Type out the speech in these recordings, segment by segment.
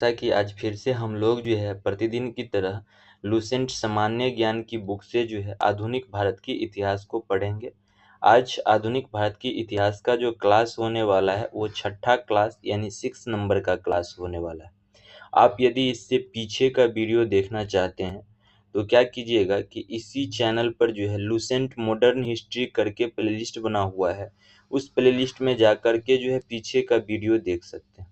ताकि आज फिर से हम लोग जो है प्रतिदिन की तरह लुसेंट सामान्य ज्ञान की बुक से जो है आधुनिक भारत की इतिहास को पढ़ेंगे। आज आधुनिक भारत की इतिहास का जो क्लास होने वाला है वो छठा क्लास यानी 6 नंबर का क्लास होने वाला है। आप यदि इससे पीछे का वीडियो देखना चाहते हैं तो क्या कीजिएगा कि इसी चैनल पर जो है लुसेंट मॉडर्न हिस्ट्री करके प्लेलिस्ट बना हुआ है, उस प्लेलिस्ट में जा कर के जो है पीछे का वीडियो देख सकते हैं।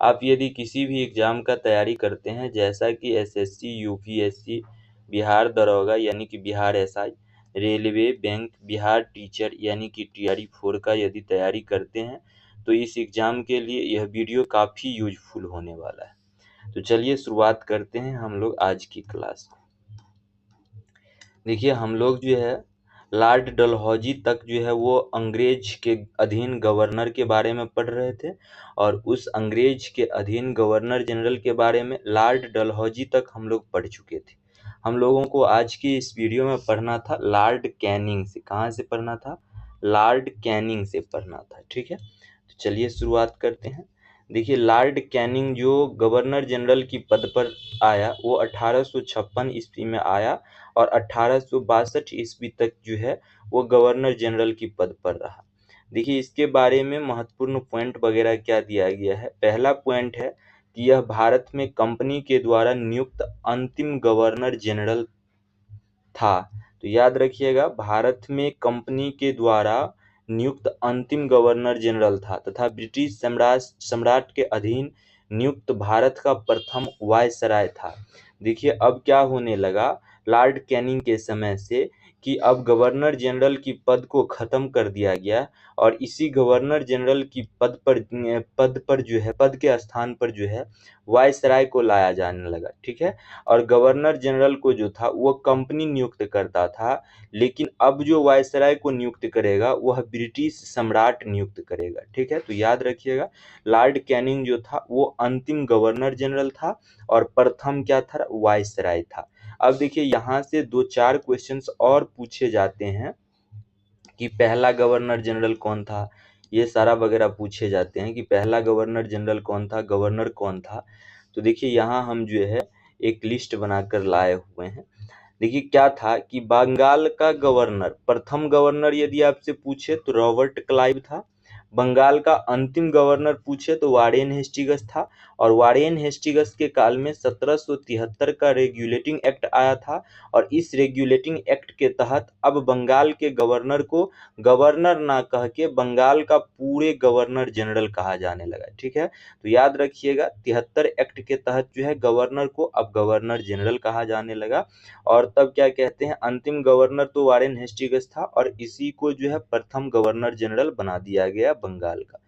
आप यदि किसी भी एग्ज़ाम का तैयारी करते हैं जैसा कि एसएससी, यूपीएससी, बिहार दरोगा यानी कि Bihar SI, railway, bank, Bihar teacher यानी कि टीआरई 4 का यदि तैयारी करते हैं तो इस एग्ज़ाम के लिए यह वीडियो काफ़ी यूजफुल होने वाला है। तो चलिए शुरुआत करते हैं हम लोग आज की क्लास को। देखिए हम लोग जो है लॉर्ड डलहौजी तक जो है वो अंग्रेज के अधीन गवर्नर के बारे में पढ़ रहे थे और उस अंग्रेज के अधीन गवर्नर जनरल के बारे में लॉर्ड डलहौजी तक हम लोग पढ़ चुके थे। हम लोगों को आज की इस वीडियो में पढ़ना था लॉर्ड कैनिंग से। कहाँ से पढ़ना था? लॉर्ड कैनिंग से पढ़ना था। ठीक है, तो चलिए शुरुआत करते हैं। देखिए लॉर्ड कैनिंग जो गवर्नर जनरल की पद पर आया वो 1856 ईस्वी में आया और 1862 ईस्वी तक जो है वो गवर्नर जनरल की पद पर रहा। देखिए इसके बारे में महत्वपूर्ण पॉइंट वगैरह क्या दिया गया है। पहला पॉइंट है कि यह भारत में कंपनी के द्वारा नियुक्त अंतिम गवर्नर जनरल था। तो याद रखिएगा भारत में कंपनी के द्वारा नियुक्त अंतिम गवर्नर जनरल था तथा ब्रिटिश सम्राट के अधीन नियुक्त भारत का प्रथम वायसराय था। देखिए अब क्या होने लगा लॉर्ड कैनिंग के समय से कि अब गवर्नर जनरल की पद को खत्म कर दिया गया और इसी गवर्नर जनरल की पद पर जो है पद के स्थान पर जो है वायसराय को लाया जाने लगा। ठीक है, और गवर्नर जनरल को जो था वो कंपनी नियुक्त करता था, लेकिन अब जो वायसराय को नियुक्त करेगा वह ब्रिटिश सम्राट नियुक्त करेगा। ठीक है, तो याद रखिएगा लॉर्ड कैनिंग जो था वो अंतिम गवर्नर जनरल था और प्रथम क्या था? वायसराय था। अब देखिए यहाँ से 2-4 क्वेश्चंस और पूछे जाते हैं कि पहला गवर्नर जनरल कौन था, ये सारा वगैरह पूछे जाते हैं कि पहला गवर्नर जनरल कौन था, गवर्नर कौन था। तो देखिए यहाँ हम जो है एक लिस्ट बनाकर लाए हुए हैं। देखिए क्या था कि बंगाल का गवर्नर, प्रथम गवर्नर यदि आपसे पूछे तो रॉबर्ट क्लाइव था। बंगाल का अंतिम गवर्नर पूछे तो वारेन हेस्टिंग्स था और वारेन हेस्टिंग्स के काल में 1773 का रेगुलेटिंग एक्ट आया था और इस रेगुलेटिंग एक्ट के तहत अब बंगाल के गवर्नर को गवर्नर ना कह के बंगाल का पूरे गवर्नर जनरल कहा जाने लगा। ठीक है, तो याद रखिएगा 73 एक्ट के तहत जो है गवर्नर को अब गवर्नर जनरल कहा जाने लगा और तब क्या कहते हैं अंतिम गवर्नर तो वारेन हेस्टिंग्स था और इसी को जो है प्रथम गवर्नर जनरल बना दिया गया बंगाल का।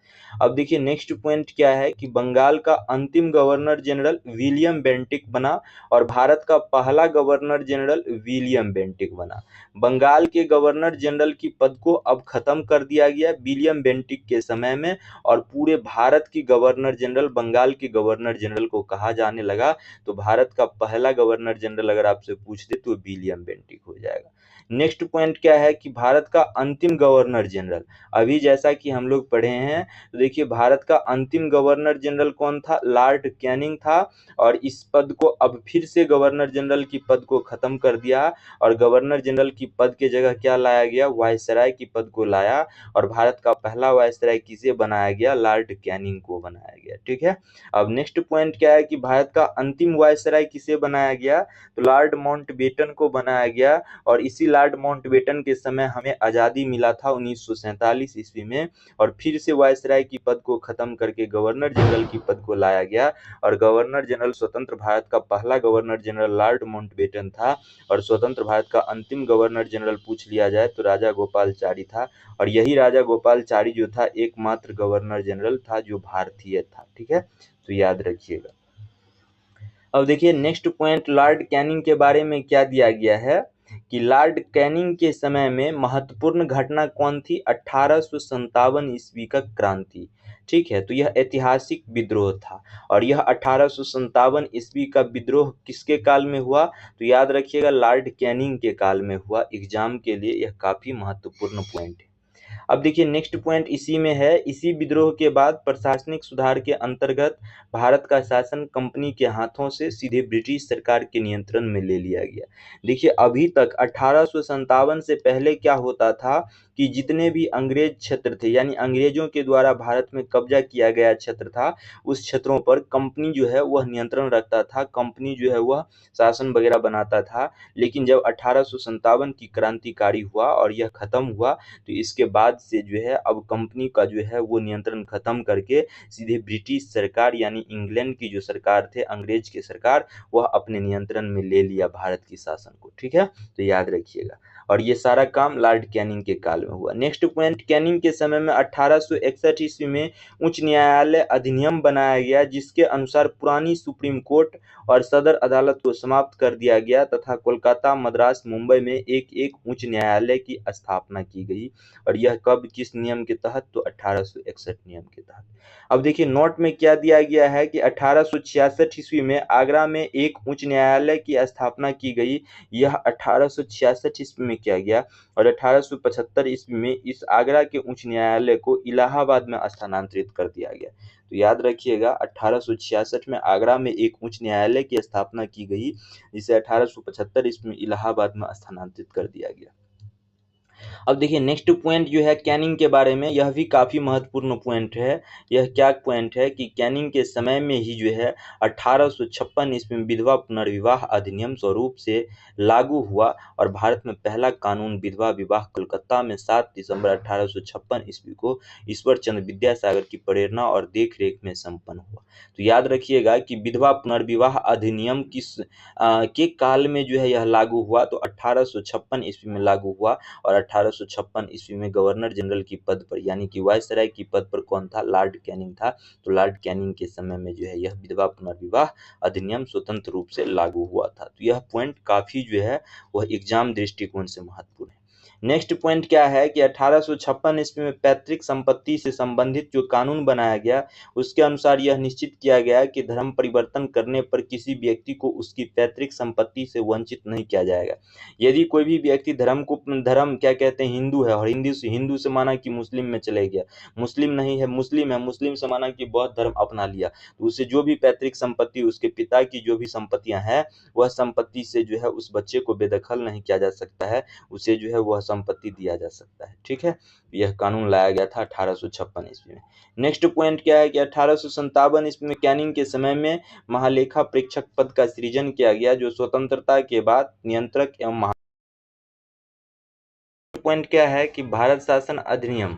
अब देखिए नेक्स्ट पॉइंट क्या है कि बंगाल का अंतिम गवर्नर जनरल विलियम बेंटिक बना और भारत का पहला गवर्नर जनरल विलियम बेंटिक बना। बंगाल के गवर्नर जनरल की पद को अब खत्म कर दिया गया विलियम बेंटिक के समय में और पूरे भारत की गवर्नर जनरल बंगाल के गवर्नर जनरल को कहा जाने लगा। तो भारत का पहला गवर्नर जनरल अगर आपसे पूछ दे तो विलियम बेंटिक हो जाएगा। नेक्स्ट पॉइंट क्या है कि भारत का अंतिम गवर्नर जनरल, अभी जैसा कि हम लोग पढ़े हैं तो देखिए भारत का अंतिम गवर्नर जनरल कौन था? लॉर्ड कैनिंग था और इस पद को अब फिर से गवर्नर जनरल की पद को खत्म कर दिया और गवर्नर जनरल की पद के जगह क्या लाया गया? वायसराय की पद को लाया और भारत का पहला वायसराय किसे बनाया गया? लॉर्ड कैनिंग को बनाया गया। ठीक है, अब नेक्स्ट पॉइंट क्या है कि भारत का अंतिम वायसराय किसे बनाया गया? तो लॉर्ड माउंटबेटन को बनाया गया और इसी लॉर्ड माउंटबेटन के समय हमें आज़ादी मिला था 1947 ईस्वी में और फिर से वायसराय की पद को खत्म करके गवर्नर जनरल की पद को लाया गया और गवर्नर जनरल स्वतंत्र भारत का पहला गवर्नर जनरल लॉर्ड माउंटबेटन था और स्वतंत्र भारत का अंतिम गवर्नर जनरल पूछ लिया जाए तो राजा गोपालचारी था और यही राजा गोपालचारी जो था एकमात्र गवर्नर जनरल था जो भारतीय था। ठीक है, तो याद रखिएगा। अब देखिए नेक्स्ट पॉइंट लॉर्ड कैनिंग के बारे में क्या दिया गया है कि लॉर्ड कैनिंग के समय में महत्वपूर्ण घटना कौन थी? 1857 ईस्वी का क्रांति। ठीक है, तो यह ऐतिहासिक विद्रोह था और यह 1857 ईस्वी का विद्रोह किसके काल में हुआ? तो याद रखिएगा लॉर्ड कैनिंग के काल में हुआ। एग्जाम के लिए यह काफी महत्वपूर्ण पॉइंट है। अब देखिए नेक्स्ट पॉइंट इसी में है, इसी विद्रोह के बाद प्रशासनिक सुधार के अंतर्गत भारत का शासन कंपनी के हाथों से सीधे ब्रिटिश सरकार के नियंत्रण में ले लिया गया। देखिए अभी तक 1857 से पहले क्या होता था कि जितने भी अंग्रेज क्षेत्र थे, यानी अंग्रेजों के द्वारा भारत में कब्जा किया गया क्षेत्र था, उस क्षेत्रों पर कंपनी जो है वह नियंत्रण रखता था, कंपनी जो है वह शासन वगैरह बनाता था। लेकिन जब 1857 की क्रांतिकारी हुआ और यह खत्म हुआ, तो इसके बाद से जो है अब कंपनी का जो है वो नियंत्रण खत्म करके सीधे ब्रिटिश सरकार यानी इंग्लैंड की जो सरकार थे, अंग्रेज की सरकार, वह अपने नियंत्रण में ले लिया भारत की शासन को। ठीक है, तो याद रखिएगा। और ये सारा काम लॉर्ड कैनिंग के काल में हुआ। नेक्स्ट पॉइंट, कैनिंग के समय में 1861 ईस्वी में उच्च न्यायालय अधिनियम बनाया गया, जिसके अनुसार पुरानी सुप्रीम कोर्ट और सदर अदालत को समाप्त कर दिया गया तथा कोलकाता, मद्रास, मुंबई में एक एक उच्च न्यायालय की स्थापना की गई। और यह कब, किस नियम के तहत? तो 1861 नियम के तहत। अब देखिए नोट में क्या दिया गया है कि 1866 ईस्वी में आगरा में एक उच्च न्यायालय की स्थापना की गई। यह 1866 ईस्वी में किया गया और 1875 ईस्वी में इस आगरा के उच्च न्यायालय को इलाहाबाद में स्थानांतरित कर दिया गया। तो याद रखिएगा 1866 में आगरा में एक उच्च न्यायालय की स्थापना की गई, जिसे 1875 ईस्वी में इलाहाबाद में स्थानांतरित कर दिया गया। अब देखिए नेक्स्ट पॉइंट जो है कैनिंग के बारे में, यह भी काफी महत्वपूर्ण पॉइंट है। यह क्या पॉइंट है कि कैनिंग के समय में ही जो है 1856 ईस्वी में विधवा पुनर्विवाह अधिनियम स्वरूप से लागू हुआ और भारत में पहला कानून विधवा विवाह कोलकाता में 7 दिसंबर 1856 ईस्वी को ईश्वर चंद्र विद्यासागर की प्रेरणा और देखरेख में संपन्न हुआ। तो याद रखिएगा कि विधवा पुनर्विवाह अधिनियम किस के काल में जो है यह लागू हुआ, तो 1856 ईस्वी में लागू हुआ। और 1856 ईस्वी में गवर्नर जनरल की पद पर यानी कि वायसराय की पद पर कौन था? लॉर्ड कैनिंग था। तो लॉर्ड कैनिंग के समय में जो है यह विधवा पुनर्विवाह अधिनियम स्वतंत्र रूप से लागू हुआ था। तो यह पॉइंट काफी जो है वह एग्जाम दृष्टिकोण से महत्वपूर्ण है। नेक्स्ट पॉइंट क्या है कि 1856 ईस्वी में पैतृक संपत्ति से संबंधित जो कानून बनाया गया, उसके अनुसार यह निश्चित किया गया कि धर्म परिवर्तन करने पर किसी व्यक्ति को उसकी पैतृक संपत्ति से वंचित नहीं किया जाएगा। यदि कोई भी व्यक्ति धर्म क्या कहते हैं, हिंदू है, और हिंदू से माना कि मुस्लिम में चले गया, मुस्लिम नहीं है, मुस्लिम है, मुस्लिम से माना कि बौद्ध धर्म अपना लिया, तो उसे जो भी पैतृक संपत्ति, उसके पिता की जो भी संपत्तियां हैं, वह संपत्ति से जो है उस बच्चे को बेदखल नहीं किया जा सकता है, उसे जो है वह संपत्ति दिया जा सकता है। ठीक है, यह कानून लाया गया था 1856 ईस्वी में। नेक्स्ट पॉइंट क्या है कि 1857 ईस्वी में कैनिंग के समय में महालेखा प्रेक्षक पद का सृजन किया गया, जो स्वतंत्रता के बाद नियंत्रक एवं पॉइंट क्या है कि भारत शासन अधिनियम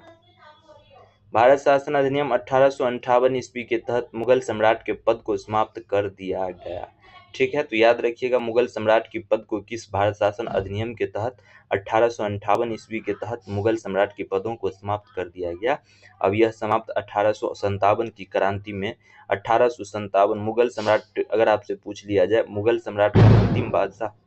1858 ईस्वी के तहत मुगल सम्राट के पद को समाप्त कर दिया गया। ठीक है, तो याद रखिएगा मुगल सम्राट की पद को किस भारत शासन अधिनियम के तहत 1858 ईस्वी के तहत मुगल सम्राट के पदों को समाप्त कर दिया गया। अब यह समाप्त 1857 की क्रांति में 1857 मुगल सम्राट, अगर आपसे पूछ लिया जाए मुगल सम्राट का अंतिम बादशाह,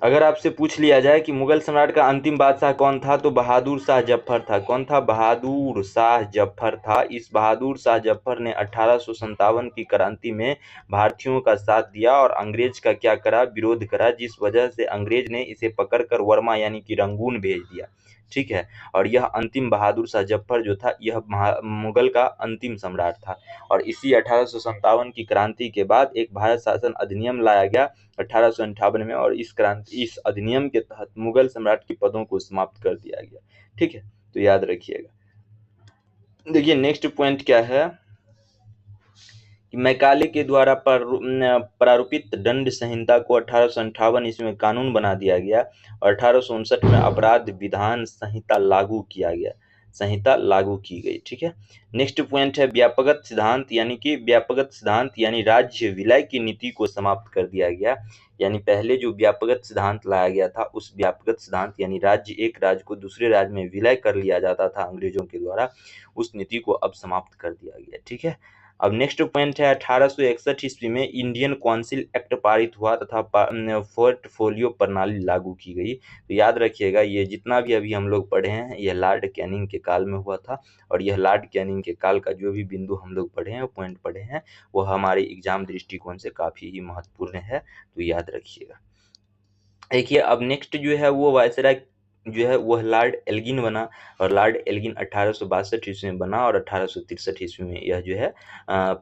अगर आपसे पूछ लिया जाए कि मुगल सम्राट का अंतिम बादशाह कौन था, तो बहादुर शाह जफर था। कौन था? बहादुर शाह जफर था। इस बहादुर शाह जफर ने 1857 की क्रांति में भारतीयों का साथ दिया और अंग्रेज का क्या करा? विरोध करा, जिस वजह से अंग्रेज ने इसे पकड़कर वर्मा यानी कि रंगून भेज दिया। ठीक है, और यह अंतिम बहादुर शाह जफर जो था, यह मुगल का अंतिम सम्राट था। और इसी 1857 की क्रांति के बाद एक भारत शासन अधिनियम लाया गया 1858 में, और इस अधिनियम के तहत मुगल सम्राट के पदों को समाप्त कर दिया गया। ठीक है, तो याद रखिएगा। देखिए नेक्स्ट पॉइंट क्या है कि मैकाले के द्वारा प्रारूपित दंड संहिता को 1858 ईस्वी में कानून बना दिया गया और 1859 में अपराध विधान संहिता लागू की गई। ठीक है, नेक्स्ट पॉइंट है व्यापकत सिद्धांत यानी राज्य विलय की नीति को समाप्त कर दिया गया। यानी पहले जो व्यापकत सिद्धांत लाया गया था, उस व्यापकत सिद्धांत यानी एक राज्य को दूसरे राज्य में विलय कर लिया जाता था अंग्रेजों के द्वारा, उस नीति को अब समाप्त कर दिया गया। ठीक है, अब नेक्स्ट पॉइंट है 1861 ईस्वी में इंडियन काउंसिल एक्ट पारित हुआ तथा पोर्टफोलियो प्रणाली लागू की गई। तो याद रखिएगा ये जितना भी अभी हम लोग पढ़े हैं, यह लॉर्ड कैनिंग के काल में हुआ था, और यह लॉर्ड कैनिंग के काल का जो भी बिंदु हम लोग पढ़े हैं, पॉइंट पढ़े हैं, वो हमारे एग्जाम दृष्टिकोण से काफी ही महत्वपूर्ण है, तो याद रखिएगा। देखिए अब नेक्स्ट जो है वो वायसराय जो है वह लॉर्ड एल्गिन बना, और लॉर्ड एल्गिन 1862 ईस्वी में बना, और 1863 ईस्वी में यह जो है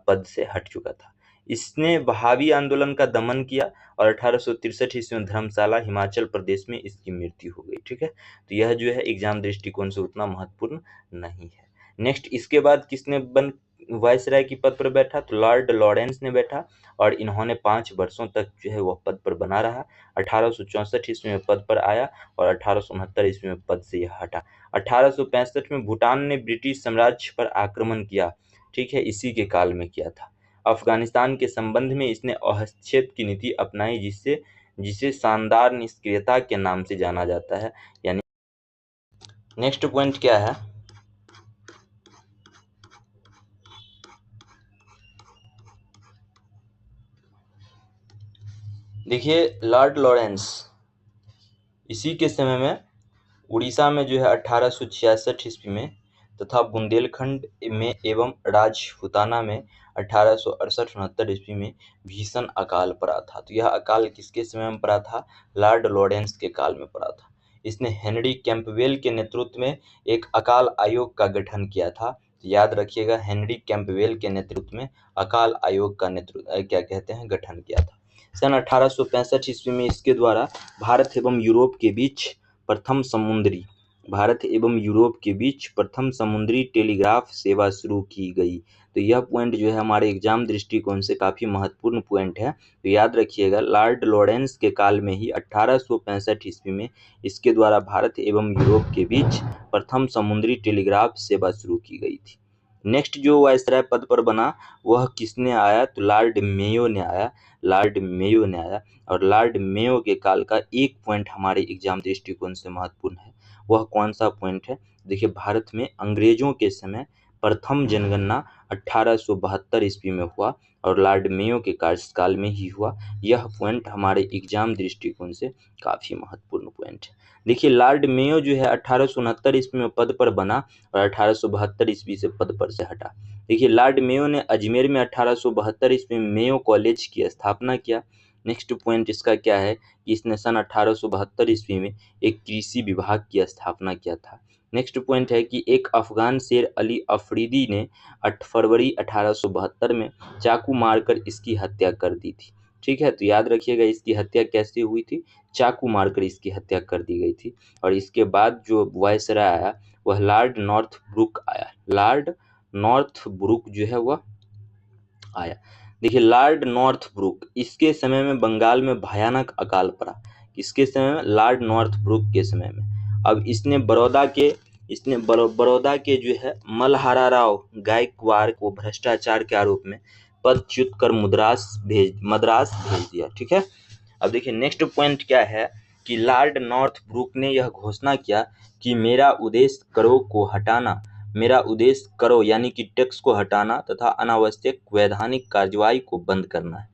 पद से हट चुका था। इसने बहावी आंदोलन का दमन किया, और 1863 ईस्वी में धर्मशाला हिमाचल प्रदेश में इसकी मृत्यु हो गई। ठीक है, तो यह जो है एग्जाम दृष्टिकोण से उतना महत्वपूर्ण नहीं है। नेक्स्ट इसके बाद किसने बन वायसराय की पद पर बैठा, तो लॉर्ड लॉरेंस ने बैठा, और इन्होंने 5 वर्षों तक जो है वह पद पर बना रहा। 1864 ईस्वी में पद पर आया, और 1869 ईस्वी में पद से यह हटा। 1865 में भूटान ने ब्रिटिश साम्राज्य पर आक्रमण किया, ठीक है, इसी के काल में किया था। अफगानिस्तान के संबंध में इसने हस्तक्षेप की नीति अपनाई, जिससे जिसे शानदार निष्क्रियता के नाम से जाना जाता है। यानी नेक्स्ट पॉइंट क्या है, देखिए लॉर्ड लॉरेंस इसी के समय में उड़ीसा में जो है 1866 ईस्वी में, तथा बुंदेलखंड में एवं राजपूताना में 1868-69 ईस्वी में भीषण अकाल पड़ा था। तो यह अकाल किसके समय में पड़ा था, लॉर्ड लॉरेंस के काल में पड़ा था। इसने हेनरी कैंपबेल के नेतृत्व में एक अकाल आयोग का गठन किया था। तो याद रखिएगा, हेनरी कैंपबेल के नेतृत्व में अकाल आयोग का नेतृत्व क्या कहते हैं, गठन किया था। सन 1865 ईस्वी में इसके द्वारा भारत एवं यूरोप के बीच प्रथम समुद्री टेलीग्राफ सेवा शुरू की गई। तो यह पॉइंट जो है हमारे एग्जाम दृष्टिकोण से काफी महत्वपूर्ण पॉइंट है। तो याद रखिएगा, लॉर्ड लॉरेंस के काल में ही 1865 ईस्वी में इसके द्वारा भारत एवं यूरोप के बीच प्रथम समुद्री टेलीग्राफ सेवा शुरू की गई थी। नेक्स्ट जो वायसराय पद पर बना वह किसने आया, तो लॉर्ड मेयो ने आया। और लॉर्ड मेयो के काल का एक पॉइंट हमारे एग्जाम दृष्टिकोण से महत्वपूर्ण है। वह कौन सा पॉइंट है, देखिए भारत में अंग्रेजों के समय प्रथम जनगणना 1872 ईस्वी में हुआ, और लॉर्ड मेयो के कार्यकाल में ही हुआ। यह पॉइंट हमारे एग्जाम दृष्टिकोण से काफी महत्वपूर्ण पॉइंट है। देखिए लॉर्ड मेयो जो है 1869 ईस्वी में पद पर बना, और 1872 ईस्वी से पद पर से हटा। देखिए लॉर्ड मेयो ने अजमेर में 1872 ईस्वी में मेयो कॉलेज की स्थापना किया। नेक्स्ट पॉइंट इसका क्या है कि इसने सन 1872 ईस्वी में एक कृषि विभाग की स्थापना किया था। नेक्स्ट पॉइंट है कि एक अफगान शेर अली अफरीदी ने 8 फरवरी 1872 में चाकू मारकर इसकी हत्या कर दी थी। ठीक है, तो याद रखिएगा इसकी हत्या कैसे हुई थी, चाकू मारकर इसकी हत्या कर दी गई थी। और इसके बाद जो वायसराय आया वह लॉर्ड नॉर्थब्रुक आया। लॉर्ड नॉर्थब्रुक जो है वह आया। देखिए लॉर्ड नॉर्थब्रुक, इसके समय में बंगाल में भयानक अकाल पड़ा। किसके समय में, लॉर्ड नॉर्थब्रुक के समय में। अब बड़ौदा के जो है मल्हारा राव गायकवाड़ को भ्रष्टाचार के आरोप में पदच्युत कर मद्रास भेज दिया। ठीक है, अब देखिए नेक्स्ट पॉइंट क्या है कि लॉर्ड नॉर्थब्रुक ने यह घोषणा किया कि मेरा उद्देश्य करो यानी कि टैक्स को हटाना तथा अनावश्यक वैधानिक कार्यवाही को बंद करना है।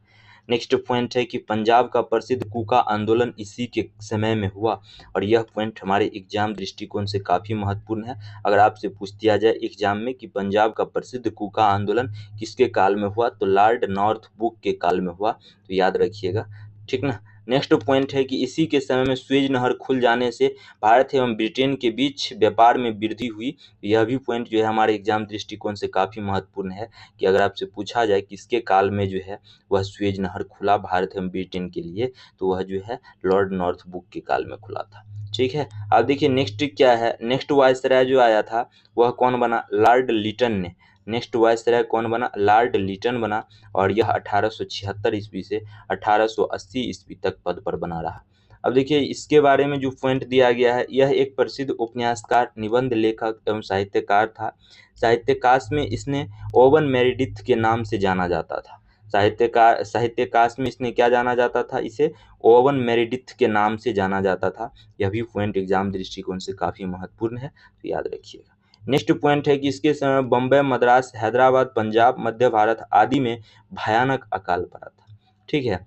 नेक्स्ट पॉइंट है कि पंजाब का प्रसिद्ध कूका आंदोलन इसी के समय में हुआ, और यह पॉइंट हमारे एग्जाम दृष्टिकोण से काफी महत्वपूर्ण है। अगर आपसे पूछ दिया जाए एग्जाम में कि पंजाब का प्रसिद्ध कूका आंदोलन किसके काल में हुआ, तो लॉर्ड नॉर्थब्रुक के काल में हुआ। तो याद रखिएगा, ठीक ना। नेक्स्ट पॉइंट है कि इसी के समय में स्वेज नहर खुल जाने से भारत एवं ब्रिटेन के बीच व्यापार में वृद्धि हुई। यह भी पॉइंट जो है हमारे एग्जाम दृष्टिकोण से काफी महत्वपूर्ण है कि अगर आपसे पूछा जाए किसके काल में जो है वह स्वेज नहर खुला भारत एवं ब्रिटेन के लिए, तो वह जो है लॉर्ड नॉर्थब्रुक के काल में खुला था। ठीक है, अब देखिए नेक्स्ट क्या है, नेक्स्ट वायसराय जो आया था वह कौन बना, लॉर्ड लिटन ने। नेक्स्ट वायसराय कौन बना, लॉर्ड लिटन बना, और यह 1876 ईस्वी से 1880 ईस्वी तक पद पर बना रहा। अब देखिए इसके बारे में जो पॉइंट दिया गया है, यह एक प्रसिद्ध उपन्यासकार, निबंध लेखक एवं साहित्यकार था। साहित्यकाश में इसने ओवन मेरिडिथ के नाम से जाना जाता था। साहित्यकाश में इसने क्या जाना जाता था, इसे ओवन मेरिडिथ के नाम से जाना जाता था। यह भी पॉइंट एग्जाम दृष्टिकोण से काफी महत्वपूर्ण है, तो याद रखिएगा। नेक्स्ट पॉइंट है कि इसके समय बम्बई, मद्रास, हैदराबाद, पंजाब, मध्य भारत आदि में भयानक अकाल पड़ा था। ठीक है,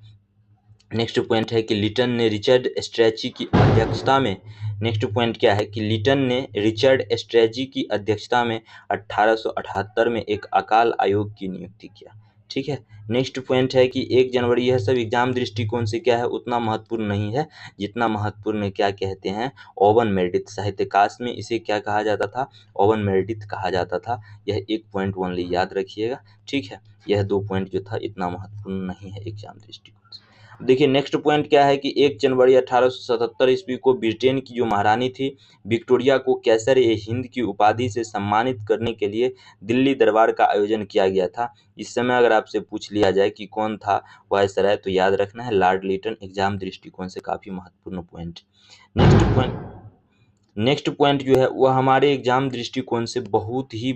नेक्स्ट पॉइंट है कि लिटन ने रिचर्ड स्ट्रैची की अध्यक्षता में, नेक्स्ट पॉइंट क्या है कि लिटन ने रिचर्ड स्ट्रैची की अध्यक्षता में 1878 में एक अकाल आयोग की नियुक्ति किया। ठीक है। नेक्स्ट पॉइंट है कि 1 जनवरी, यह सब एग्जाम दृष्टिकोण से क्या है, उतना महत्वपूर्ण नहीं है जितना महत्वपूर्ण क्या कहते हैं, ओवन मेरिडिथ। साहित्यकाश में इसे क्या कहा जाता था, ओवन मेरिडिथ कहा जाता था। यह 1 पॉइंट ओनली याद रखिएगा, ठीक है। यह 2 पॉइंट जो था इतना महत्वपूर्ण नहीं है एग्जाम दृष्टिकोण से। देखिए नेक्स्ट पॉइंट क्या है कि 1 जनवरी 1877 ईस्वी को ब्रिटेन की जो महारानी थी विक्टोरिया को कैसर ए हिंद की उपाधि से सम्मानित करने के लिए दिल्ली दरबार का आयोजन किया गया था। इस समय अगर आपसे पूछ लिया जाए कि कौन था वायसराय, तो याद रखना है लॉर्ड लिटन। एग्जाम दृष्टिकोण से काफी महत्वपूर्ण पॉइंट। नेक्स्ट पॉइंट जो है वह हमारे एग्जाम दृष्टिकोण से बहुत ही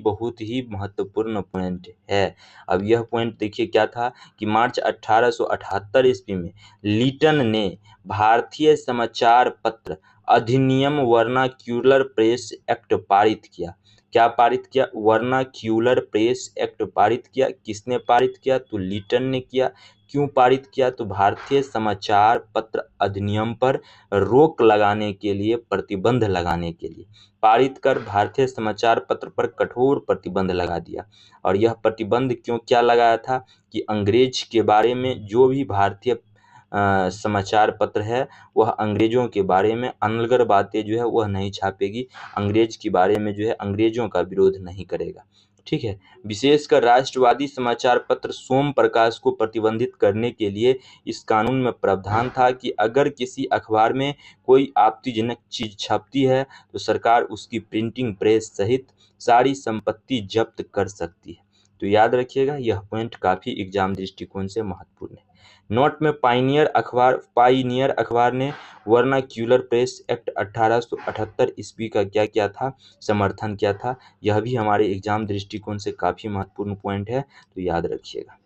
महत्वपूर्ण पॉइंट है। अब यह पॉइंट देखिए क्या था कि मार्च 1878 ईस्वी में लिटन ने भारतीय समाचार पत्र अधिनियम वर्नाक्यूलर प्रेस एक्ट पारित किया। क्या पारित किया, वर्नाक्यूलर प्रेस एक्ट पारित किया। किसने पारित किया, तो लिटन ने किया। क्यों पारित किया, तो भारतीय समाचार पत्र अधिनियम पर रोक लगाने के लिए, प्रतिबंध लगाने के लिए पारित कर भारतीय समाचार पत्र पर कठोर प्रतिबंध लगा दिया। और यह प्रतिबंध क्यों क्या लगाया था कि अंग्रेज के बारे में जो भी भारतीय समाचार पत्र है वह अंग्रेजों के बारे में अनलगर बातें जो है वह नहीं छापेगी, अंग्रेज के बारे में जो है अंग्रेजों का विरोध नहीं करेगा, ठीक है। विशेषकर राष्ट्रवादी समाचार पत्र सोम प्रकाश को प्रतिबंधित करने के लिए इस कानून में प्रावधान था कि अगर किसी अखबार में कोई आपत्तिजनक चीज छपती है तो सरकार उसकी प्रिंटिंग प्रेस सहित सारी संपत्ति जब्त कर सकती है। तो याद रखिएगा यह पॉइंट काफी एग्जाम दृष्टिकोण से महत्वपूर्ण है। नोट में पाइनियर अखबार ने वर्नाक्यूलर प्रेस एक्ट 1878 ईस्वी का क्या किया था, समर्थन किया था। यह भी हमारे एग्जाम दृष्टिकोण से काफी महत्वपूर्ण पॉइंट है, तो याद रखिएगा।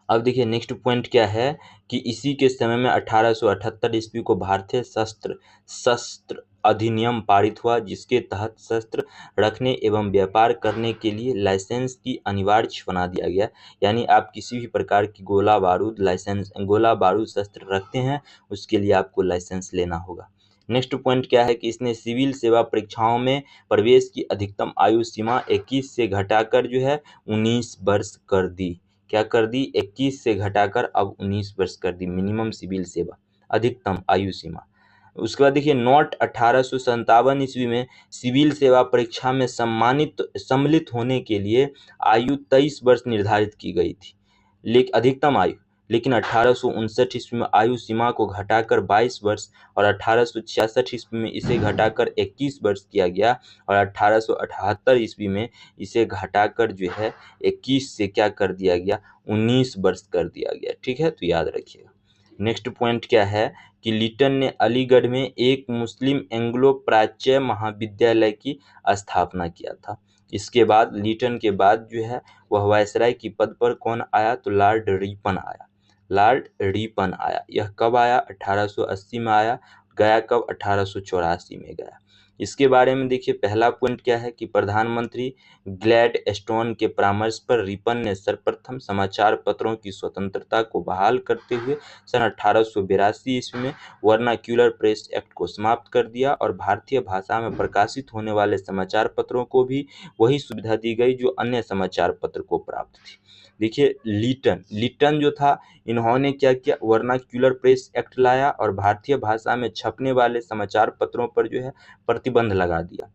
अब देखिए नेक्स्ट पॉइंट क्या है कि इसी के समय में 1878 ईस्वी को भारतीय शस्त्र अधिनियम पारित हुआ, जिसके तहत शस्त्र रखने एवं व्यापार करने के लिए लाइसेंस की अनिवार्य बना दिया गया। यानी आप किसी भी प्रकार की गोला बारूद शस्त्र रखते हैं उसके लिए आपको लाइसेंस लेना होगा। नेक्स्ट पॉइंट क्या है कि इसने सिविल सेवा परीक्षाओं में प्रवेश की अधिकतम आयु सीमा 21 से घटाकर जो है 19 वर्ष कर दी। क्या कर दी, 21 से घटाकर अब 19 वर्ष कर दी मिनिमम सिविल सेवा अधिकतम आयु सीमा। उसके बाद देखिए नोट 1857 ईस्वी में सिविल सेवा परीक्षा में सम्मिलित होने के लिए आयु 23 वर्ष निर्धारित की गई थी, लेकिन अधिकतम आयु, लेकिन 1859 ईस्वी में आयु सीमा को घटाकर 22 वर्ष और 1866 ईस्वी में इसे घटाकर 21 वर्ष किया गया और 1878 ईस्वी में इसे घटाकर जो है 21 से क्या कर दिया गया, 19 वर्ष कर दिया गया, ठीक है। तो याद रखिएगा। नेक्स्ट पॉइंट क्या है कि लिटन ने अलीगढ़ में एक मुस्लिम एंग्लो प्राच्य महाविद्यालय की स्थापना किया था। इसके बाद लिटन के बाद जो है वह वायसराय की पद पर कौन आया, तो लॉर्ड रिपन आया। लॉर्ड रिपन आया। यह कब आया, 1880 में आया। गया कब, 1884 में गया। इसके बारे में देखिए पहला पॉइंट क्या है कि प्रधानमंत्री ग्लैडस्टोन के परामर्श पर रिपन ने सर्वप्रथम समाचार पत्रों की स्वतंत्रता को बहाल करते हुए सन 1882 ईस्वी में वर्नाक्यूलर प्रेस एक्ट को समाप्त कर दिया और भारतीय भाषा में प्रकाशित होने वाले समाचार पत्रों को भी वही सुविधा दी गई जो अन्य समाचार पत्र को प्राप्त थी। देखिए लिटन जो था, इन्होंने क्या किया, वर्नाक्यूलर प्रेस एक्ट लाया और भारतीय भाषा में छपने वाले समाचार पत्रों पर जो है प्रतिबंध लगा दिया।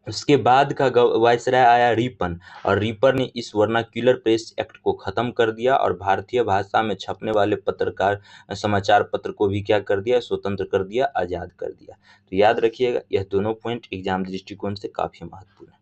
उसके बाद का वायसराय आया रिपन, और रिपन ने इस वर्नाक्यूलर प्रेस एक्ट को खत्म कर दिया और भारतीय भाषा में छपने वाले समाचार पत्र को भी क्या कर दिया, स्वतंत्र कर दिया, आजाद कर दिया। तो याद रखिएगा यह दोनों पॉइंट एग्जाम दृष्टिकोण से काफी महत्वपूर्ण है।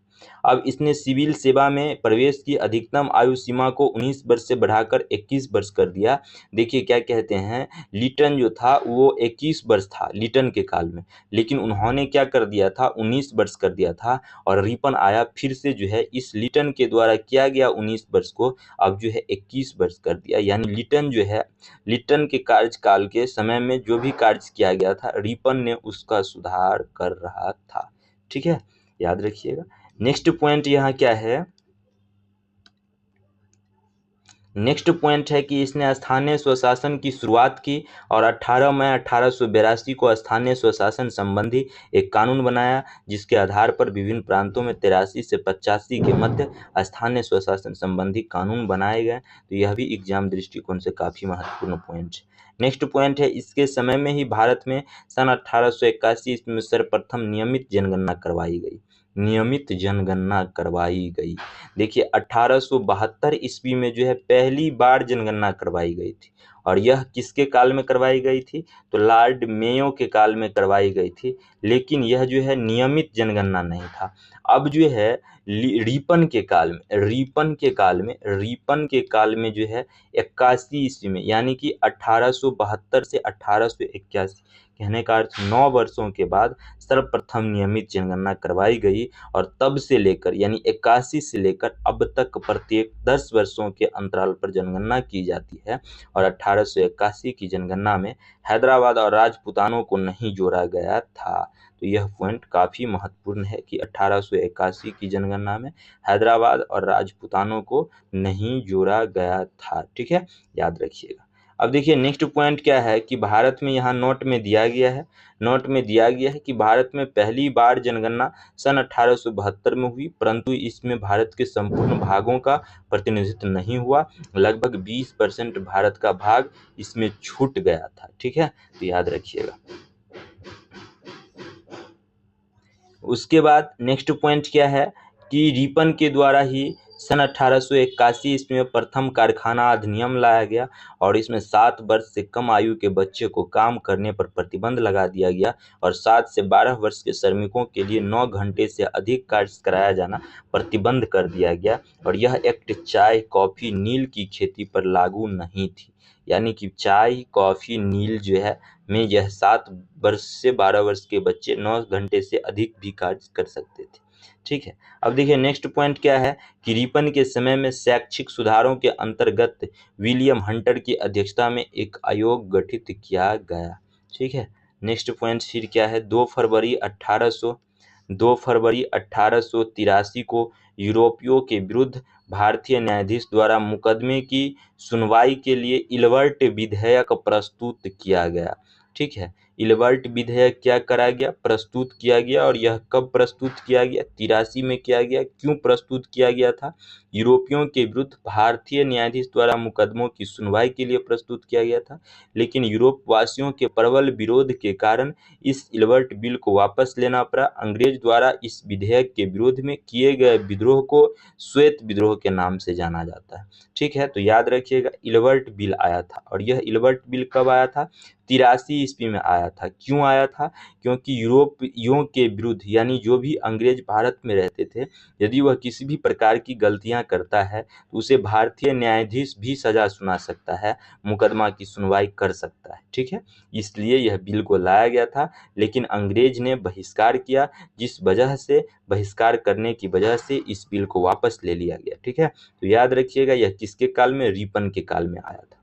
अब इसने सिविल सेवा में प्रवेश की अधिकतम आयु सीमा को 19 वर्ष से बढ़ाकर 21 वर्ष कर दिया। देखिए क्या कहते हैं, लिटन जो था वो 21 वर्ष था लिटन के काल में, लेकिन उन्होंने क्या कर दिया था, 19 वर्ष कर दिया था। और रिपन आया फिर से जो है इस लिटन के द्वारा किया गया 19 वर्ष को अब जो है 21 वर्ष कर दिया। यानी लिटन जो है, लिटन के कार्यकाल के समय में जो भी कार्य किया गया था रिपन ने उसका सुधार कर रहा था, ठीक है, याद रखिएगा। नेक्स्ट पॉइंट यहाँ क्या है, नेक्स्ट पॉइंट है कि इसने स्थानीय स्वशासन की शुरुआत की और 18 मई 1882 को स्थानीय स्वशासन संबंधी एक कानून बनाया, जिसके आधार पर विभिन्न प्रांतों में 83 से 85 के मध्य स्थानीय स्वशासन संबंधी कानून बनाए गए। तो यह भी एग्जाम दृष्टिकोण से काफी महत्वपूर्ण पॉइंट है। नेक्स्ट पॉइंट है, इसके समय में ही भारत में सन 1881 ईस्वी में सर्वप्रथम नियमित जनगणना करवाई गई। नियमित जनगणना करवाई गई। देखिए 1872 ईस्वी में जो है पहली बार जनगणना करवाई गई थी, और यह किसके काल में करवाई गई थी? तो लॉर्ड मेयो के काल में करवाई गई थी, लेकिन यह जो है नियमित जनगणना नहीं था। अब जो है रिपन के काल में जो है 81 ईस्वी में, यानी कि 1872 से 1881, कहने का अर्थ 9 वर्षों के बाद सर्वप्रथम नियमित जनगणना करवाई गई, और तब से लेकर यानी 81 से लेकर अब तक प्रत्येक 10 वर्षों के अंतराल पर जनगणना की जाती है। और 1881 की जनगणना में हैदराबाद और राजपूतानों को नहीं जोड़ा गया था। तो यह पॉइंट काफी महत्वपूर्ण है कि 1881 की जनगणना में हैदराबाद और राजपूतानों को नहीं जोड़ा गया था। ठीक है, याद रखिएगा। अब देखिए नेक्स्ट पॉइंट क्या है कि भारत में यहाँ नोट में दिया गया है कि भारत में पहली बार जनगणना सन 1872 में हुई, परंतु इसमें भारत के संपूर्ण भागों का प्रतिनिधित्व नहीं हुआ। लगभग 20% भारत का भाग इसमें छूट गया था। ठीक है, तो याद रखिएगा। उसके बाद नेक्स्ट पॉइंट क्या है कि रिपन के द्वारा ही सन 1881 ईस्वी में प्रथम कारखाना अधिनियम लाया गया, और इसमें 7 वर्ष से कम आयु के बच्चे को काम करने पर प्रतिबंध लगा दिया गया, और 7 से 12 वर्ष के श्रमिकों के लिए 9 घंटे से अधिक कार्य कराया जाना प्रतिबंध कर दिया गया। और यह एक्ट चाय, कॉफी, नील की खेती पर लागू नहीं थी, यानी कि चाय, कॉफी, नील जो है में यह 7 वर्ष से 12 वर्ष के बच्चे 9 घंटे से अधिक भी कार्य कर सकते थे। ठीक है, अब देखिए नेक्स्ट पॉइंट क्या है कि रिपन के समय में शैक्षिक सुधारों के अंतर्गत विलियम हंटर की अध्यक्षता में एक आयोग गठित किया गया। ठीक है, नेक्स्ट पॉइंट फिर क्या है, 2 फरवरी 1883 को यूरोपियों के विरुद्ध भारतीय न्यायाधीश द्वारा मुकदमे की सुनवाई के लिए इलबर्ट विधेयक प्रस्तुत किया गया। ठीक है, इलबर्ट विधेयक क्या करा गया? प्रस्तुत किया गया। और यह कब प्रस्तुत किया गया? 83 में किया गया। क्यों प्रस्तुत किया गया था? यूरोपियों के विरुद्ध भारतीय न्यायाधीश द्वारा मुकदमों की सुनवाई के लिए प्रस्तुत किया गया था, लेकिन यूरोप वासियों के प्रबल विरोध के कारण इस इलबर्ट बिल को वापस लेना पड़ा। अंग्रेज द्वारा इस विधेयक के विरोध में किए गए विद्रोह को श्वेत विद्रोह के नाम से जाना जाता है। ठीक है, तो याद रखिएगा इलबर्ट बिल आया था, और यह इलबर्ट बिल कब आया था? 83 ईस्वी में आया था। क्यों आया था? क्योंकि यूरोपियों के विरुद्ध, यानी जो भी अंग्रेज भारत में रहते थे, यदि वह किसी भी प्रकार की गलतियां करता है तो उसे भारतीय न्यायाधीश भी सजा सुना सकता है, मुकदमा की सुनवाई कर सकता है। ठीक है, इसलिए यह बिल को लाया गया था, लेकिन अंग्रेज ने बहिष्कार किया, जिस वजह से बहिष्कार करने की वजह से इस बिल को वापस ले लिया गया। ठीक है, तो याद रखिएगा यह किसके काल में? रिपन के काल में आया था।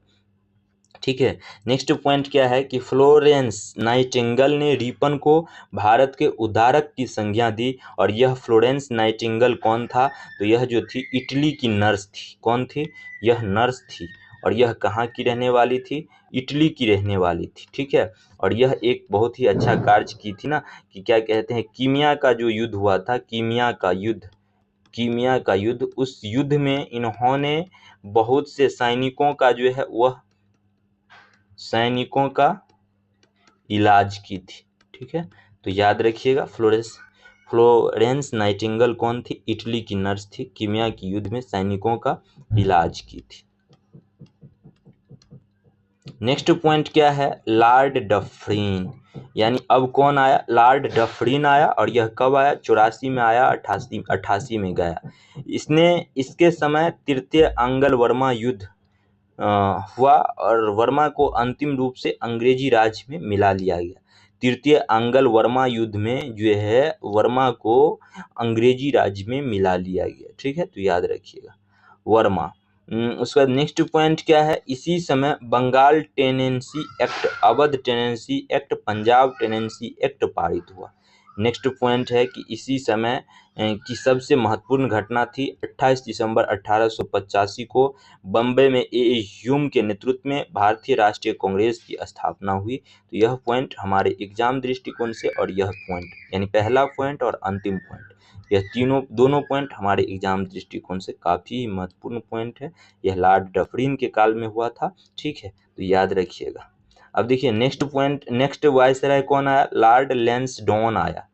ठीक है, नेक्स्ट पॉइंट क्या है कि फ्लोरेंस नाइटिंगेल ने रिपन को भारत के उद्धारक की संज्ञा दी। और यह फ्लोरेंस नाइटिंगेल कौन था? तो यह जो थी इटली की नर्स थी। कौन थी? यह नर्स थी। और यह कहाँ की रहने वाली थी? इटली की रहने वाली थी। ठीक है, और यह एक बहुत ही अच्छा कार्य की थी ना, कि क्या कहते हैं, कीमिया का जो युद्ध हुआ था, कीमिया का युद्ध, उस युद्ध में इन्होंने बहुत से सैनिकों का जो है वह सैनिकों का इलाज की थी। ठीक है, तो याद रखिएगा फ्लोरेंस नाइटिंगेल कौन थी? इटली की नर्स थी, कीमिया की युद्ध में सैनिकों का इलाज की थी। नेक्स्ट पॉइंट क्या है? लॉर्ड डफरिन, यानी अब कौन आया? लॉर्ड डफरिन आया। और यह कब आया? 84 में आया, 88 में गया। इसके समय तृतीय आंग्ल वर्मा युद्ध हुआ, और वर्मा को अंतिम रूप से अंग्रेजी राज में मिला लिया गया। तृतीय आंग्ल वर्मा युद्ध में जो है वर्मा को अंग्रेजी राज्य में मिला लिया गया। ठीक है, तो याद रखिएगा वर्मा। उसके बाद नेक्स्ट पॉइंट क्या है? इसी समय Bengal tenancy act, Awadh tenancy act, Punjab tenancy act पारित हुआ। नेक्स्ट पॉइंट है कि इसी समय की सबसे महत्वपूर्ण घटना थी 28 दिसंबर 1885 को बम्बई में ए ह्यूम के नेतृत्व में भारतीय राष्ट्रीय कांग्रेस की स्थापना हुई। तो यह पॉइंट हमारे एग्जाम दृष्टिकोण से, और यह पॉइंट यानी पहला पॉइंट और अंतिम पॉइंट, यह दोनों पॉइंट हमारे एग्जाम दृष्टिकोण से काफी महत्वपूर्ण पॉइंट है। यह लॉर्ड डफरिन के काल में हुआ था, ठीक है, तो याद रखिएगा। अब देखिए नेक्स्ट पॉइंट, नेक्स्ट वायसराय कौन आया? लॉर्ड लैंसडौन आया।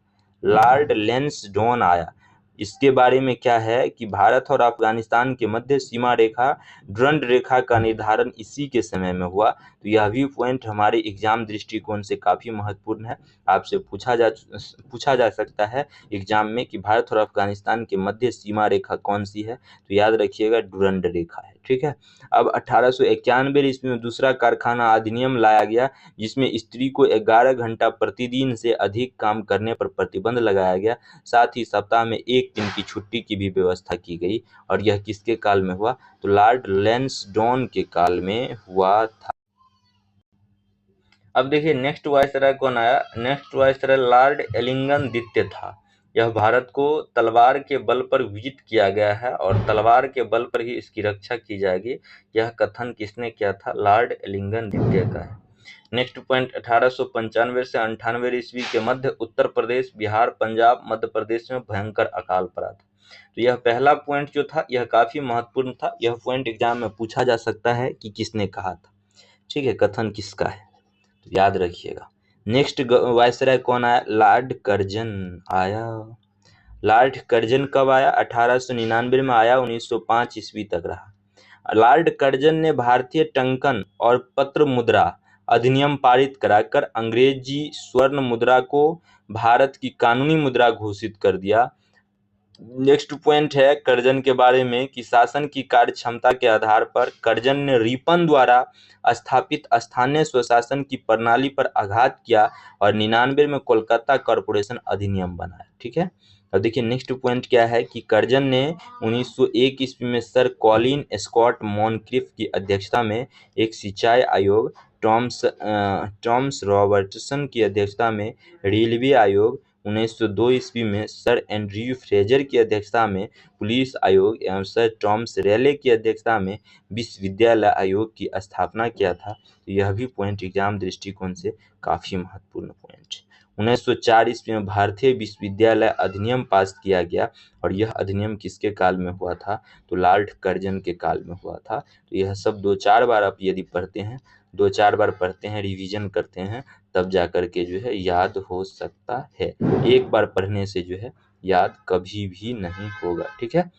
लॉर्ड लैंसडौन आया। इसके बारे में क्या है कि भारत और अफगानिस्तान के मध्य सीमा रेखा, ड्रंड रेखा का निर्धारण इसी के समय में हुआ। तो यह भी पॉइंट हमारे एग्जाम दृष्टिकोण से काफी महत्वपूर्ण है। आपसे पूछा जा सकता है एग्जाम में कि भारत और अफगानिस्तान के मध्य सीमा रेखा कौन सी है? तो याद रखिएगा ड्यूरंड रेखा है, ठीक है। अब 1891 ईस्वी में दूसरा कारखाना अधिनियम लाया गया, जिसमें स्त्री को 11 घंटा प्रतिदिन से अधिक काम करने पर प्रतिबंध लगाया गया। साथ ही सप्ताह में एक दिन की छुट्टी की भी व्यवस्था की गई। और यह किसके काल में हुआ? तो लॉर्ड लैंसडौन के काल में हुआ था। अब देखिए नेक्स्ट वायसराय कौन आया? नेक्स्ट वायसराय लॉर्ड एलिंगन द्वितीय था। यह भारत को तलवार के बल पर विजित किया गया है और तलवार के बल पर ही इसकी रक्षा की जाएगी। यह कथन किसने किया था? लॉर्ड एलिंगन द्वितीय का है। नेक्स्ट पॉइंट, 1895 से 98 ईस्वी के मध्य उत्तर प्रदेश, बिहार, पंजाब, मध्य प्रदेश में भयंकर अकाल पड़ा था। तो यह पहला पॉइंट जो था यह काफी महत्वपूर्ण था। यह पॉइंट एग्जाम में पूछा जा सकता है कि किसने कहा था, ठीक है, कथन किसका है, तो याद रखिएगा। नेक्स्ट वायसराय कौन आया? लॉर्ड कर्जन आया। लॉर्ड कर्जन कब आया? 1899 में आया, 1905 ईस्वी तक रहा। लॉर्ड कर्जन ने भारतीय टंकन और पत्र मुद्रा अधिनियम पारित कराकर अंग्रेजी स्वर्ण मुद्रा को भारत की कानूनी मुद्रा घोषित कर दिया। नेक्स्ट पॉइंट है कर्जन के बारे में कि शासन की कार्य क्षमता के आधार पर कर्जन ने रिपन द्वारा स्थापित स्थानीय स्वशासन की प्रणाली पर आघात किया और 99 में कोलकाता कॉरपोरेशन अधिनियम बनाया, ठीक है। अब देखिए नेक्स्ट पॉइंट क्या है कि कर्जन ने 1901 ईस्वी में सर कॉलिन स्कॉट मॉनक्रिफ की अध्यक्षता में एक सिंचाई आयोग, टॉम्स रॉबर्टसन की अध्यक्षता में रेलवे आयोग, 1902 ईस्वी में सर एंड्रयू फ्रेजर की अध्यक्षता में पुलिस आयोग एवं सर टॉमस रैले की अध्यक्षता में विश्वविद्यालय आयोग की स्थापना किया था। तो यह भी पॉइंट एग्जाम दृष्टिकोण से काफी महत्वपूर्ण पॉइंट। 1904 ईस्वी में भारतीय विश्वविद्यालय अधिनियम पास किया गया और यह अधिनियम किसके काल में हुआ था? तो लॉर्ड कर्जन के काल में हुआ था। तो यह सब 2-4 बार आप यदि पढ़ते हैं, 2-4 बार पढ़ते हैं, रिवीजन करते हैं, तब जाकर के जो है याद हो सकता है। एक बार पढ़ने से जो है याद कभी भी नहीं होगा, ठीक है।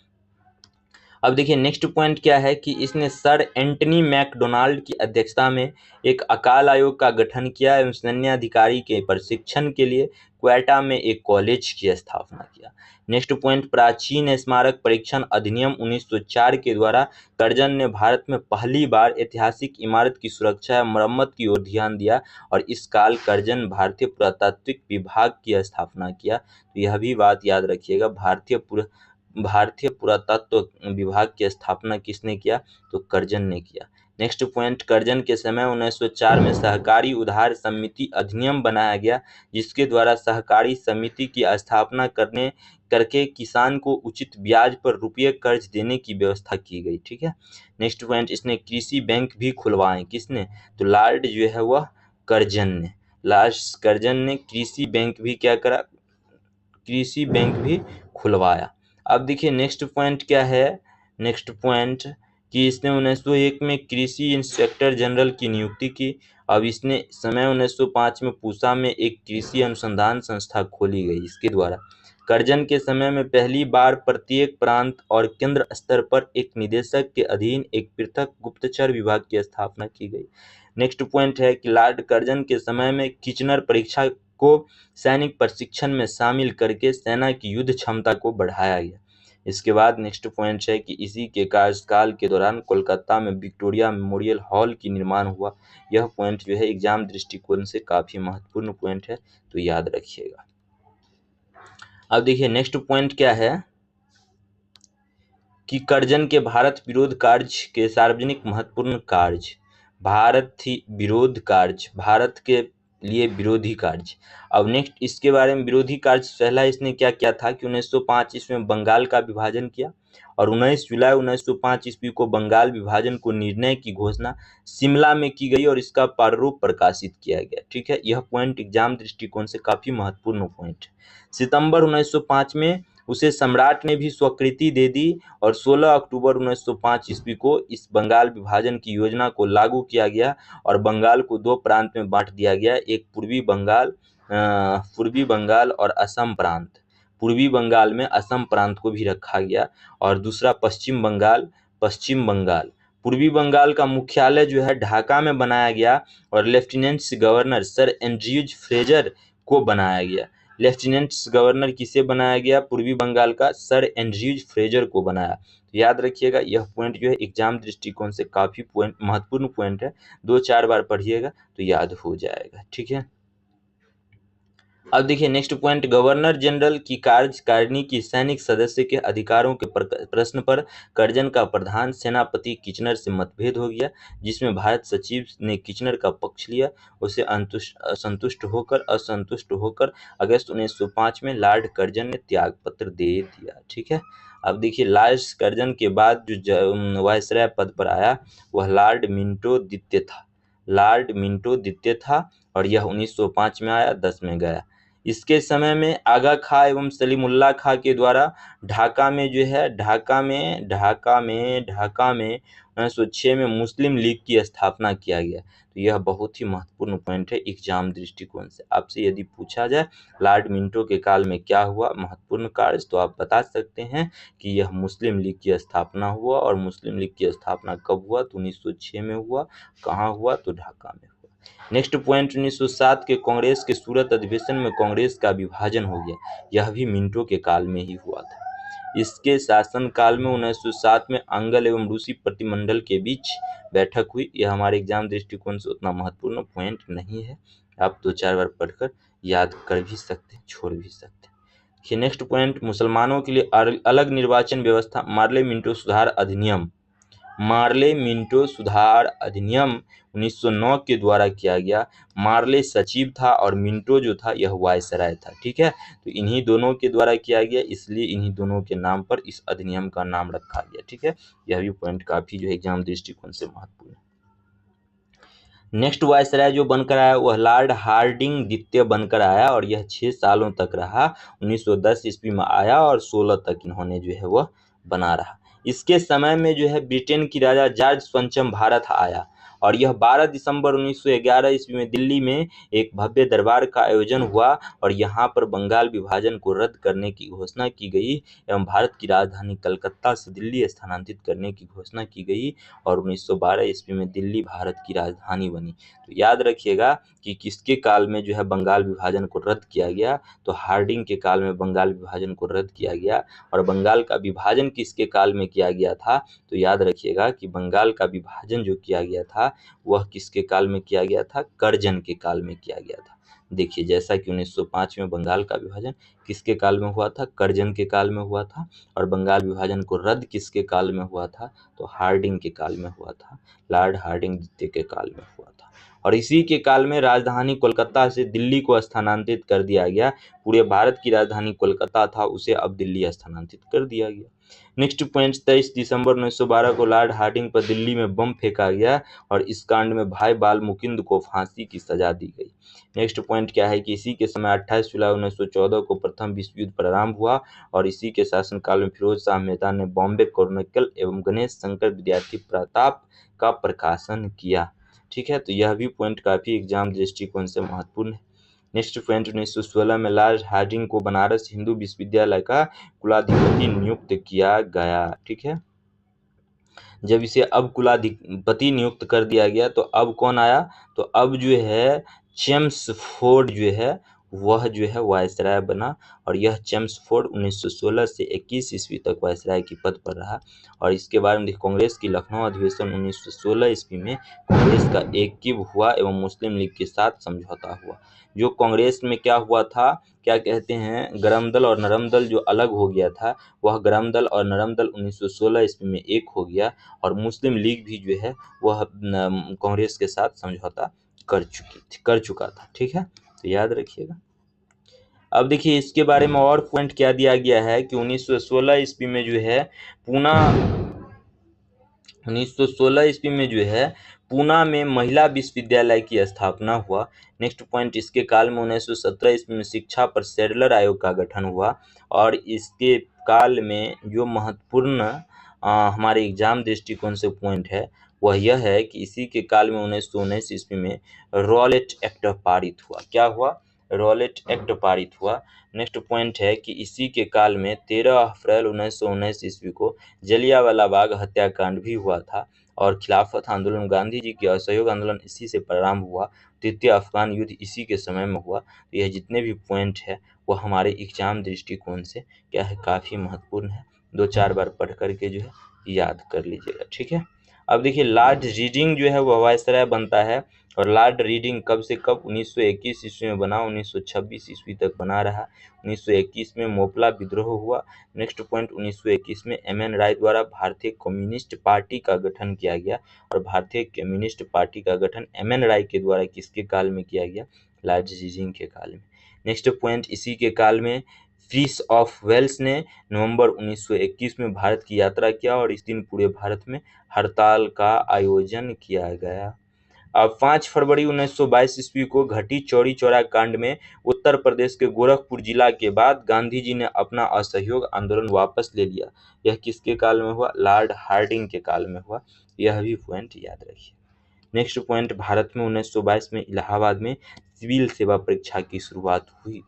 अब देखिए नेक्स्ट पॉइंट क्या है कि इसने सर एंटनी मैकडोनाल्ड की अध्यक्षता में एक अकाल आयोग का गठन किया एवं सैन्य अधिकारी के प्रशिक्षण के लिए क्वेटा में एक कॉलेज की स्थापना किया। नेक्स्ट पॉइंट, प्राचीन स्मारक परीक्षण अधिनियम 1904 के द्वारा कर्जन ने भारत में पहली बार ऐतिहासिक इमारत की सुरक्षा या मरम्मत की ओर ध्यान दिया और इस काल कर्जन भारतीय पुरातात्विक विभाग की स्थापना किया। तो यह भी बात याद रखिएगा, भारतीय पुरातत्व विभाग की स्थापना किसने किया? तो कर्जन ने किया। नेक्स्ट पॉइंट, कर्जन के समय 1904 में सहकारी उधार समिति अधिनियम बनाया गया, जिसके द्वारा सहकारी समिति की स्थापना करके किसान को उचित ब्याज पर रुपये कर्ज देने की व्यवस्था की गई, ठीक है। नेक्स्ट पॉइंट, इसने कृषि बैंक भी खुलवाए। किसने? तो लॉर्ड जो है वह कर्जन ने, लास्ट कर्जन ने कृषि बैंक भी क्या करा? कृषि बैंक भी खुलवाया। अब देखिए नेक्स्ट पॉइंट क्या है? नेक्स्ट पॉइंट कि इसने 1901 में कृषि इंस्पेक्टर जनरल की नियुक्ति की। अब इसने समय 1905 में पूसा में एक कृषि अनुसंधान संस्था खोली गई। इसके द्वारा कर्जन के समय में पहली बार प्रत्येक प्रांत और केंद्र स्तर पर एक निदेशक के अधीन एक पृथक गुप्तचर विभाग की स्थापना की गई। नेक्स्ट पॉइंट है कि लॉर्ड कर्जन के समय में किचनर परीक्षा को सैनिक प्रशिक्षण में शामिल करके सेना की युद्ध क्षमता को बढ़ाया गया। इसके बाद नेक्स्ट पॉइंट है कि इसी के कार्यकाल के दौरान कोलकाता में विक्टोरिया मेमोरियल हॉल की निर्माण हुआ। यह पॉइंट जो है एग्जाम दृष्टिकोण से काफी महत्वपूर्ण पॉइंट है, तो याद रखिएगा। अब देखिए नेक्स्ट पॉइंट क्या है कि कर्जन के भारत विरोध कार्य के सार्वजनिक महत्वपूर्ण कार्य, भारत विरोध कार्य, भारत के लिए विरोधी कार्य। अब नेक्स्ट इसके बारे में विरोधी कार्य पहला इसने क्या किया था कि 1905 ईस्वी में बंगाल का विभाजन किया और 19 जुलाई 1905 ईस्वी को बंगाल विभाजन को निर्णय की घोषणा शिमला में की गई और इसका प्रारूप प्रकाशित किया गया। ठीक है, यह पॉइंट एग्जाम दृष्टिकोण से काफी महत्वपूर्ण पॉइंट है। सितंबर 1905 में उसे सम्राट ने भी स्वीकृति दे दी और 16 अक्टूबर 1905 ईस्वी को इस बंगाल विभाजन की योजना को लागू किया गया और बंगाल को दो प्रांत में बांट दिया गया, एक पूर्वी बंगाल और असम प्रांत। पूर्वी बंगाल में असम प्रांत को भी रखा गया और दूसरा पश्चिम बंगाल। पूर्वी बंगाल का मुख्यालय जो है ढाका में बनाया गया और lieutenant governor sir Andrews Fraser को बनाया गया। लेफ्टिनेंट गवर्नर किसे बनाया गया? पूर्वी बंगाल का सर एंड्रयूज फ्रेजर को बनाया। तो याद रखिएगा यह पॉइंट जो है एग्जाम दृष्टिकोण से काफी पॉइंट महत्वपूर्ण पॉइंट है, 2-4 बार पढ़िएगा तो याद हो जाएगा। ठीक है, अब देखिए नेक्स्ट पॉइंट, गवर्नर जनरल की कार्यकारिणी की सैनिक सदस्य के अधिकारों के प्रश्न पर कर्जन का प्रधान सेनापति किचनर से मतभेद हो गया, जिसमें भारत सचिव ने किचनर का पक्ष लिया। उसे असंतुष्ट होकर अगस्त 1905 में लॉर्ड कर्जन ने त्याग पत्र दे दिया। ठीक है, अब देखिए लॉर्ड कर्जन के बाद जो वायसराय पद पर आया वह लॉर्ड मिंटो द्वितीय था और यह 1905 में आया, 10 में गया। इसके समय में आगा खां एवं सलीमुल्लाह खां के द्वारा ढाका में 1906 में मुस्लिम लीग की स्थापना किया गया। तो यह बहुत ही महत्वपूर्ण पॉइंट है एग्जाम दृष्टिकोण से। आपसे यदि पूछा जाए लॉर्ड मिंटो के काल में क्या हुआ महत्वपूर्ण कार्य, तो आप बता सकते हैं कि यह मुस्लिम लीग की स्थापना हुआ और मुस्लिम लीग की स्थापना कब हुआ? तो 1906 में हुआ। कहाँ हुआ? तो ढाका में। नेक्स्ट पॉइंट, 1907 के कांग्रेस के सूरत अधिवेशन में कांग्रेस का विभाजन हो गया, यह भी मिंटो के काल में ही हुआ था। इसके शासन काल में 1907 में आंग्ल एवं रूसी प्रतिमंडल के बीच बैठक हुई। यह हमारे एग्जाम दृष्टिकोण से उतना महत्वपूर्ण पॉइंट नहीं है, आप 2-4 बार पढ़कर याद कर भी सकते हैं, छोड़ भी सकते हैं। नेक्स्ट पॉइंट, मुसलमानों के लिए अलग निर्वाचन व्यवस्था, मार्ले मिंटो सुधार अधिनियम 1909 के द्वारा किया गया। मार्ले सचिव था और मिंटो जो था यह वायसराय था। ठीक है, तो इन्हीं दोनों के द्वारा किया गया, इसलिए इन्हीं दोनों के नाम पर इस अधिनियम का नाम रखा गया। ठीक है, यह भी पॉइंट काफी जो है एग्जाम दृष्टिकोण से महत्वपूर्ण है। नेक्स्ट वायसराय जो बनकर आया वह लॉर्ड हार्डिंग द्वितीय बनकर आया और यह 6 सालों तक रहा। 1910 ईस्वी में आया और 16 तक इन्होंने जो है वह बना रहा। इसके समय में जो है ब्रिटेन की राजा जॉर्ज पंचम भारत आया और यह 12 दिसंबर 1911 ईस्वी में दिल्ली में एक भव्य दरबार का आयोजन हुआ और यहाँ पर बंगाल विभाजन को रद्द करने की घोषणा की गई एवं भारत की राजधानी कलकत्ता से दिल्ली स्थानांतरित करने की घोषणा की गई और 1912 ईस्वी में दिल्ली भारत की राजधानी बनी। तो याद रखिएगा कि किसके काल में जो है बंगाल विभाजन को रद्द किया गया, तो हार्डिंग के काल में बंगाल विभाजन को रद्द किया गया। और बंगाल का विभाजन किसके काल में किया गया था? तो याद रखिएगा कि बंगाल का विभाजन जो किया गया था वह किसके काल में किया गया था? कर्जन के काल में किया गया था। देखिए जैसा कि 1905 में बंगाल का विभाजन किसके काल में हुआ था? कर्जन के काल में हुआ था। और बंगाल विभाजन को रद्द किसके काल में हुआ था? तो हार्डिंग के काल में हुआ था, लॉर्ड हार्डिंग द्वितीय के काल में हुआ था। और इसी के काल में राजधानी कोलकाता से दिल्ली को स्थानांतरित कर दिया गया। पूरे भारत की राजधानी कोलकाता था, उसे अब दिल्ली स्थानांतरित कर दिया गया। नेक्स्ट पॉइंट, 23 दिसंबर 1912 को लॉर्ड हार्डिंग पर दिल्ली में बम फेंका गया और इस कांड में भाई बाल मुकुंद को फांसी की सजा दी गई। नेक्स्ट पॉइंट क्या है कि इसी के समय 28 जुलाई 1914 को प्रथम विश्व युद्ध प्रारंभ हुआ और इसी के शासनकाल में फिरोज शाह मेहता ने बॉम्बे क्रॉनिकल एवं गणेश शंकर विद्यार्थी प्रताप का प्रकाशन किया। ठीक है, तो यह भी पॉइंट काफी एग्जाम दृष्टिकोण से महत्वपूर्ण है। नेक्स्ट पॉइंट, 1916 में लॉर्ड हार्डिंग को बनारस हिंदू विश्वविद्यालय का कुलाधिपति नियुक्त किया गया। ठीक है, जब इसे अब कुलाधिपति नियुक्त कर दिया गया तो अब कौन आया? तो अब जो है चेम्सफोर्ड जो है वह जो है वायसराय बना और यह चेम्सफोर्ड 1916 से 21 ईस्वी तक वायसराय की पद पर रहा। और इसके बारे में कांग्रेस की लखनऊ अधिवेशन 1916 ईस्वी में कांग्रेस का एकीव हुआ एवं मुस्लिम लीग के साथ समझौता हुआ। जो कांग्रेस में क्या हुआ था, क्या कहते हैं, गरम दल और नरम दल जो अलग हो गया था, वह गरम दल और नरम दल 1916 ईस्वी में एक हो गया और मुस्लिम लीग भी जो है वह कांग्रेस के साथ समझौता कर चुका था। ठीक है, तो याद रखिएगा। अब देखिए इसके बारे में और पॉइंट क्या दिया गया है कि 1916 ईस्वी में जो है पूना 1916 ईस्वी में जो है पूना में महिला विश्वविद्यालय की स्थापना हुआ। नेक्स्ट पॉइंट, इसके काल में 1917 ईस्वी में शिक्षा पर सैडलर आयोग का गठन हुआ। और इसके काल में जो महत्वपूर्ण हमारे एग्जाम दृष्टिकोण से पॉइंट है वह यह है कि इसी के काल में 1919 ईस्वी में रॉलेट एक्ट पारित हुआ। क्या हुआ? रॉलेट एक्ट पारित हुआ। नेक्स्ट पॉइंट है कि इसी के काल में 13 अप्रैल 1919 ईस्वी को जलियांवाला बाग हत्याकांड भी हुआ था। और खिलाफत आंदोलन, गांधी जी की असहयोग आंदोलन इसी से प्रारंभ हुआ। तृतीय अफगान युद्ध इसी के समय में हुआ। तो यह जितने भी पॉइंट है वो हमारे एग्जाम दृष्टिकोण से क्या है, काफ़ी महत्वपूर्ण है। 2-4 बार पढ़ करके जो है याद कर लीजिएगा। ठीक है, अब देखिए लॉर्ड रीडिंग जो है वह वायसराय बनता है। और लॉर्ड रीडिंग कब से कब? 1921 ईस्वी में बना, 1926 ईस्वी तक बना रहा। 1921 में मोपला विद्रोह हुआ। नेक्स्ट पॉइंट, 1921 में एम.एन. राय द्वारा भारतीय कम्युनिस्ट पार्टी का गठन किया गया। और भारतीय कम्युनिस्ट पार्टी का गठन एम.एन. राय के द्वारा किसके काल में किया गया? लॉर्ड रीडिंग के काल में। नेक्स्ट पॉइंट, इसी के काल में प्रिंस ऑफ वेल्स ने नवंबर 1921 में भारत की यात्रा किया और इस दिन पूरे भारत में हड़ताल का आयोजन किया गया। अब 5 फरवरी 1922 ईस्वी को घटी चौरी चौरा कांड में उत्तर प्रदेश के गोरखपुर जिला के बाद गांधी जी ने अपना असहयोग आंदोलन वापस ले लिया। यह किसके काल में हुआ? लॉर्ड हार्डिंग के काल में हुआ। यह भी पॉइंट याद रखिए। नेक्स्ट पॉइंट, भारत में 1922 में इलाहाबाद में सिविल सेवा परीक्षा की शुरुआत हुई।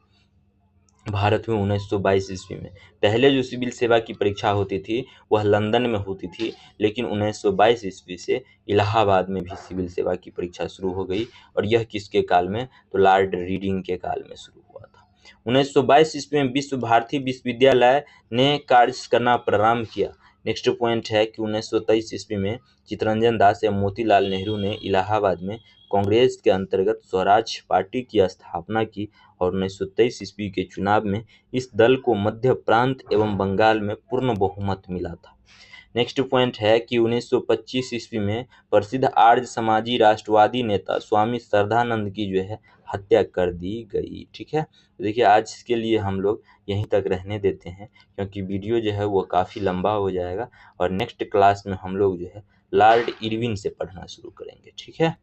भारत में 1922 ईस्वी में पहले जो सिविल सेवा की परीक्षा होती थी वह लंदन में होती थी, लेकिन 1922 ईस्वी से इलाहाबाद में भी सिविल सेवा की परीक्षा शुरू हो गई। और यह किसके काल में? तो लॉर्ड रीडिंग के काल में शुरू हुआ था। 1922 ईस्वी में विश्व भारती विश्वविद्यालय ने कार्य करना प्रारंभ किया। नेक्स्ट पॉइंट है कि 1923 ईस्वी में चित्तरंजन दास एवं मोतीलाल नेहरू ने इलाहाबाद में कांग्रेस के अंतर्गत स्वराज पार्टी की स्थापना की। और 1923 ईस्वी के चुनाव में इस दल को मध्य प्रांत एवं बंगाल में पूर्ण बहुमत मिला था। नेक्स्ट पॉइंट है कि 1925 ईस्वी में प्रसिद्ध आर्य समाजी राष्ट्रवादी नेता स्वामी श्रद्धानंद की जो है हत्या कर दी गई। ठीक है, तो देखिए आज के लिए हम लोग यहीं तक रहने देते हैं, क्योंकि वीडियो जो है वो काफ़ी लंबा हो जाएगा। और नेक्स्ट क्लास में हम लोग जो है लॉर्ड इरविन से पढ़ना शुरू करेंगे। ठीक है।